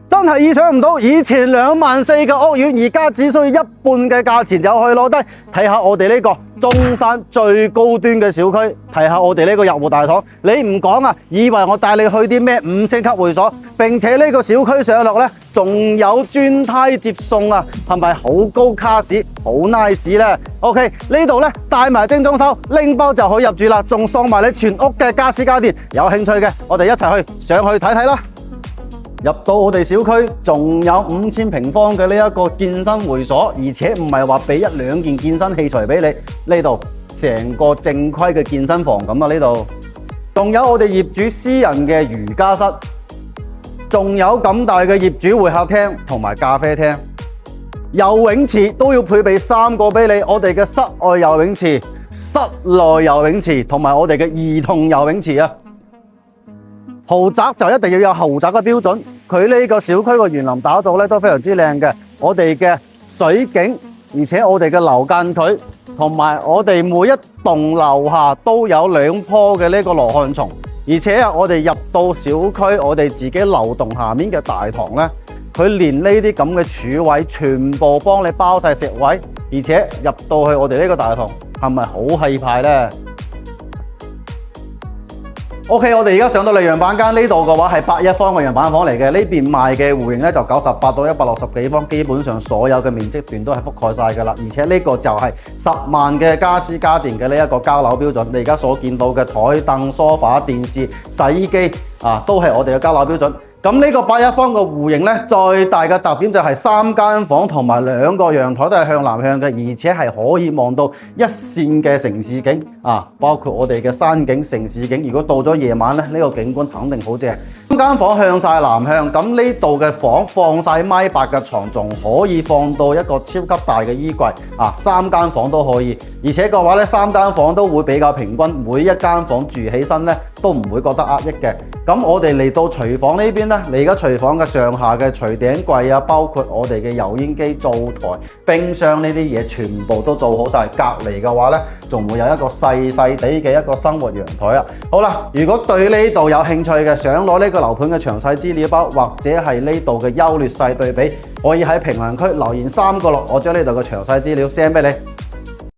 真係意想唔到，以前24000嘅屋苑，而家只需要一半嘅價錢就可以攞低。睇下我哋呢個中山最高端嘅小區，睇下我哋呢個入戶大堂，你唔講啊，以為我帶你去啲咩5星級會所，並且呢個小區上落呢，仲有專梯接送啊，係咪好高卡士，好 nice 呢 ？OK， 呢度呢，帶埋精裝修，拎包就可以入住啦，仲送埋你全屋嘅家私家電。有興趣嘅，我哋一齊去上去睇睇啦。入到我哋小區，仲有5000平方嘅呢一個健身會所，而且唔係話俾1、2件健身器材俾你，呢度成個正規嘅健身房咁啊！呢度仲有我哋業主私人嘅瑜伽室，仲有咁大嘅業主會客廳同埋咖啡廳，游泳池都要配備3個俾你，我哋嘅室外游泳池、室內游泳池同埋我哋嘅兒童游泳池啊！豪宅就一定要有豪宅嘅標準，佢呢個小區嘅園林打造咧都非常之靚嘅，我哋嘅水景，而且我哋嘅樓間距，同埋我哋每一棟樓下都有2棵嘅呢個羅漢松，而且啊，我哋入到小區，我哋自己樓棟下面嘅大堂咧，佢連呢啲咁嘅柱位全部幫你包晒食位，而且入到去我哋呢個大堂係咪好氣派呢？OK， 我哋而家上到嚟樣板間呢度嘅話係81方嘅樣板房嚟嘅，呢邊賣嘅戶型咧就98到160幾方，基本上所有嘅面積段都係覆蓋晒噶啦，而且呢個就係10萬嘅家私家電嘅呢一個交樓標準。你而家所見到嘅台凳、梳化、電視、洗衣機啊，都係我哋嘅交樓標準。咁呢個81方嘅戶型咧，最大嘅特點就係3間房同埋2個陽台都係向南向嘅，而且係可以望到一線嘅城市景啊，包括我哋嘅山景、城市景。如果到咗夜晚咧，呢個景觀肯定好正。3間房向晒南向，咁呢度嘅房放晒1.8米嘅床，仲可以放到一個超級大嘅衣櫃啊，3間房都可以。而且嘅話咧，3間房都會比較平均，每一間房住起身咧都唔會覺得壓抑嘅。咁我哋嚟到廚房呢邊咧，你而家廚房嘅上下嘅廚頂櫃啊，包括我哋嘅油煙機、灶台、冰箱呢啲嘢，全部都做好晒。隔離嘅話咧，仲會有一個細細地嘅一個生活陽台啊。好啦，如果對呢度有興趣嘅，想攞呢個樓盤嘅詳細資料包，或者係呢度嘅優劣勢對比，可以喺評論區留言3個6，我將呢度嘅詳細資料 send 俾你。